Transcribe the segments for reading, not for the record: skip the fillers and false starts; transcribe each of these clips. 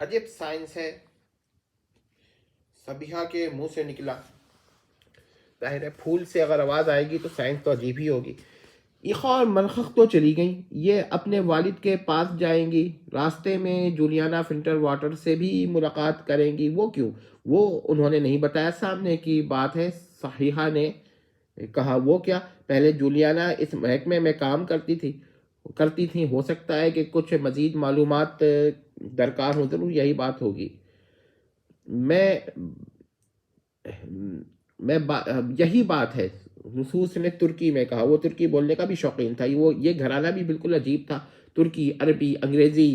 عجیب سائنس ہے، سبیہا کے منہ سے نکلا۔ ظاہر ہے پھول سے اگر آواز آئے گی تو سائنس تو عجیب ہی ہوگی۔ ایخا اور منخق تو چلی گئیں، یہ اپنے والد کے پاس جائیں گی، راستے میں جولیانا فنٹر واٹر سے بھی ملاقات کریں گی۔ وہ کیوں؟ وہ انہوں نے نہیں بتایا، سامنے کی بات ہے۔ صحیحہ نے کہا وہ کیا؟ پہلے جولیانا اس محکمے میں کام کرتی تھیں، ہو سکتا ہے کہ کچھ مزید معلومات درکار ہوں، ضرور یہی بات ہوگی۔ میں یہی بات ہے، نصوص نے ترکی میں کہا۔ وہ ترکی بولنے کا بھی شوقین تھا، یہ گھرانہ بھی بالکل عجیب تھا۔ ترکی، عربی، انگریزی،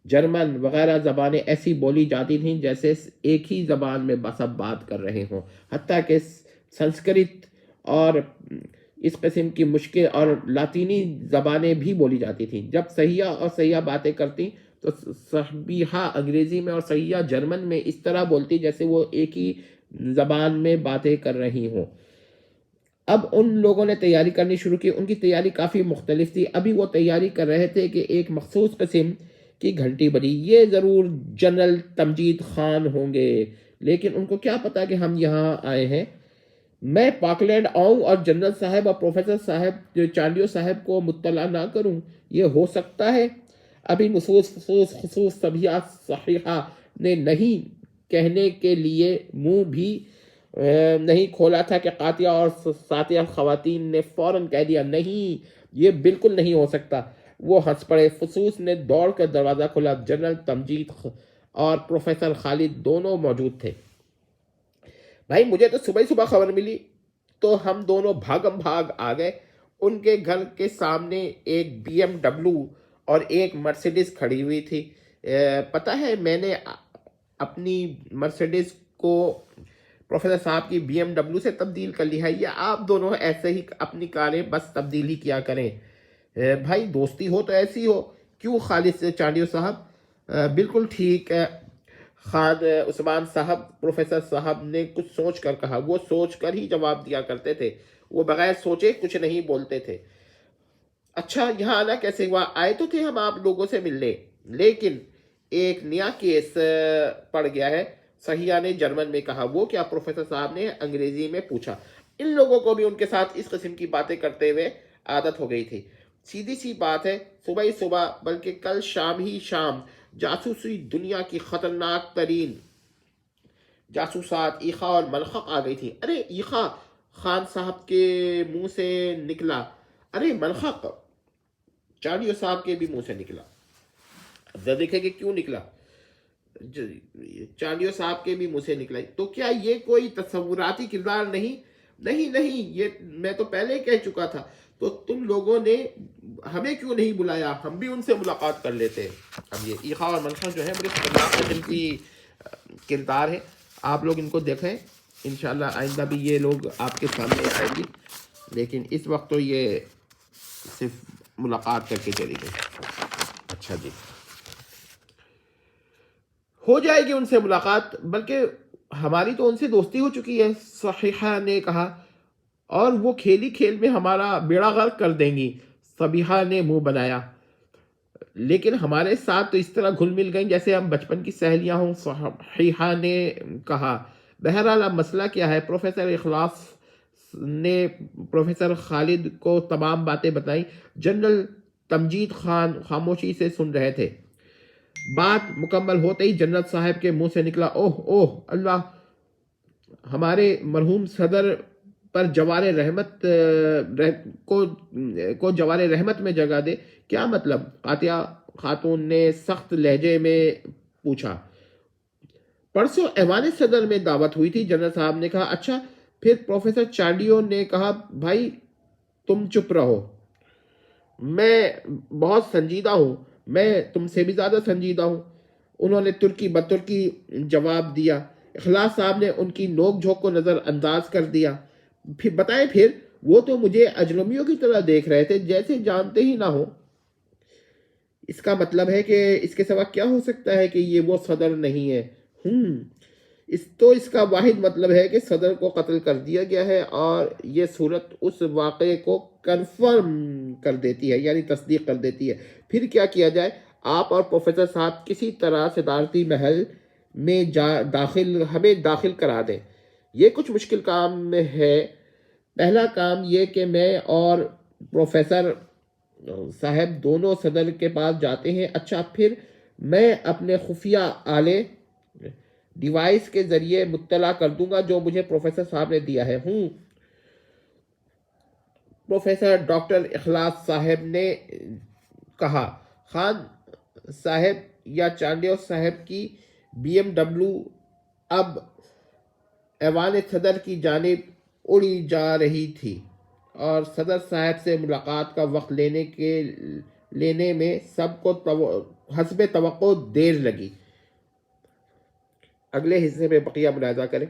جرمن وغیرہ زبانیں ایسی بولی جاتی تھیں جیسے ایک ہی زبان میں سب بات کر رہے ہوں، حتیٰ کہ سنسکرت اور اس قسم کی مشکل اور لاطینی زبانیں بھی بولی جاتی تھیں۔ جب سیاح اور سیاح باتیں کرتی تو صبیحہ انگریزی میں اور سیاح جرمن میں اس طرح بولتی جیسے وہ ایک ہی زبان میں باتیں کر رہی ہوں۔ اب ان لوگوں نے تیاری کرنی شروع کی۔ ان کی تیاری کافی مختلف تھی۔ ابھی وہ تیاری کر رہے تھے کہ ایک مخصوص قسم کی گھنٹی بجی۔ یہ ضرور جنرل تمجید خان ہوں گے، لیکن ان کو کیا پتا کہ ہم یہاں آئے ہیں۔ میں پاکلینڈ آؤں اور جنرل صاحب اور پروفیسر صاحب چانڈیو صاحب کو مطلع نہ کروں، یہ ہو سکتا ہے؟ ابھی خصوص سبیہ صحیحہ نے نہیں کہنے کے لیے منہ بھی نہیں کھولا تھا کہ قاطعہ اور ساتیہ خواتین نے فوراً کہہ دیا، نہیں، یہ بالکل نہیں ہو سکتا۔ وہ ہنس پڑے۔ فصوص نے دوڑ کر دروازہ کھولا۔ جنرل تمجید اور پروفیسر خالد دونوں موجود تھے۔ بھائی مجھے تو صبح خبر ملی تو ہم دونوں بھاگم بھاگ آ گئے۔ ان کے گھر کے سامنے ایک BMW اور ایک مرسیڈیز کھڑی ہوئی تھی۔ پتہ ہے میں نے اپنی مرسیڈیز کو پروفیسر صاحب کی BMW سے تبدیل کر لی ہے، یا آپ دونوں ایسے ہی اپنی کاریں بس تبدیل ہی کیا کریں؟ بھائی دوستی ہو تو ایسی ہو، کیوں خالد چانڈیو صاحب؟ بالکل ٹھیک ہے خان عثمان صاحب، پروفیسر صاحب نے کچھ سوچ کر کہا۔ وہ سوچ کر ہی جواب دیا کرتے تھے، وہ بغیر سوچے کچھ نہیں بولتے تھے۔ اچھا یہاں آنا کیسے ہوا؟ آئے تو تھے ہم آپ لوگوں سے ملنے، لیکن ایک نیا کیس پڑ گیا ہے، صحیحہ نے جرمن میں کہا۔ وہ کیا؟ پروفیسر صاحب نے انگریزی میں پوچھا۔ ان لوگوں کو بھی ان کے ساتھ اس قسم کی باتیں کرتے ہوئے عادت ہو گئی تھی۔ سیدھی سی بات ہے، صبح ہی صبح بلکہ کل شام ہی شام جاسوسی دنیا کی خطرناک ترین جاسوسات ایخا اور منخق آ گئی تھی۔ ارے ایخا خان صاحب کے منہ سے نکلا، ارے منخق چانڈیو صاحب کے بھی منہ سے نکلا۔ ذرا دیکھیں کہ کیوں نکلا۔ چانڈیو صاحب کے بھی منہ سے نکلا۔ تو کیا یہ کوئی تصوراتی کردار نہیں؟ نہیں، یہ میں تو پہلے کہہ چکا تھا۔ تو تم لوگوں نے ہمیں کیوں نہیں بلایا؟ ہم بھی ان سے ملاقات کر لیتے۔ اب یہ ایخا اور منخق جو ہے بڑی خطرناک قسم کی کردار ہے، آپ لوگ ان کو دیکھیں، انشاءاللہ آئندہ بھی یہ لوگ آپ کے سامنے آئیں گی، لیکن اس وقت تو یہ صرف ملاقات کر کے چلی گئی۔ اچھا جی، ہو جائے گی ان سے ملاقات، بلکہ ہماری تو ان سے دوستی ہو چکی ہے، صحیحہ نے کہا، اور وہ کھیلی کھیل میں ہمارا بیڑا غرق کر دیں گی۔ صبیحہ نے منہ بنایا۔ لیکن ہمارے ساتھ تو اس طرح گھل مل گئیں جیسے ہم بچپن کی سہیلیاں ہوں، صحیحہ نے کہا۔ بہرحال اب مسئلہ کیا ہے؟ پروفیسر اخلاص نے پروفیسر خالد کو تمام باتیں بتائیں۔ جنرل تمجید خان خاموشی سے سن رہے تھے۔ بات مکمل ہوتے ہی جنرل صاحب کے منہ سے نکلا، اوہ اللہ، ہمارے مرحوم صدر پر جوار رحمت کو جوار رحمت میں جگہ دے۔ کیا مطلب؟ قاطعہ خاتون نے سخت لہجے میں پوچھا۔ پرسوں ایوان صدر میں دعوت ہوئی تھی، جنرل صاحب نے کہا۔ اچھا، پھر پروفیسر چانڈیو نے کہا۔ بھائی تم چپ رہو، میں بہت سنجیدہ ہوں، میں تم سے بھی زیادہ سنجیدہ ہوں، انہوں نے ترکی بترکی جواب دیا۔ اخلاص صاحب نے ان کی نوک جھوک کو نظر انداز کر دیا۔ پھر بتائیں پھر، وہ تو مجھے اجنبیوں کی طرح دیکھ رہے تھے، جیسے جانتے ہی نہ ہو۔ اس کا مطلب ہے کہ اس کے سوا کیا ہو سکتا ہے کہ یہ وہ صدر نہیں ہے؟ اس کا واحد مطلب ہے کہ صدر کو قتل کر دیا گیا ہے، اور یہ صورت اس واقعے کو کنفرم کر دیتی ہے، یعنی تصدیق کر دیتی ہے۔ پھر کیا کیا جائے؟ آپ اور پروفیسر صاحب کسی طرح صدارتی محل میں ہمیں داخل کرا دیں۔ یہ کچھ مشکل کام ہے۔ پہلا کام یہ کہ میں اور پروفیسر صاحب دونوں صدر کے پاس جاتے ہیں۔ اچھا، پھر میں اپنے خفیہ آلے ڈیوائس کے ذریعے مطلع کر دوں گا جو مجھے پروفیسر صاحب نے دیا ہے۔ پروفیسر ڈاکٹر اخلاص صاحب نے کہا۔ خان صاحب یا چانڈیو صاحب کی BMW اب ایوان صدر کی جانب اڑی جا رہی تھی اور صدر صاحب سے ملاقات کا وقت لینے میں سب کو حسب توقع دیر لگی۔ اگلے حصے میں بقیہ ملاحظہ کریں۔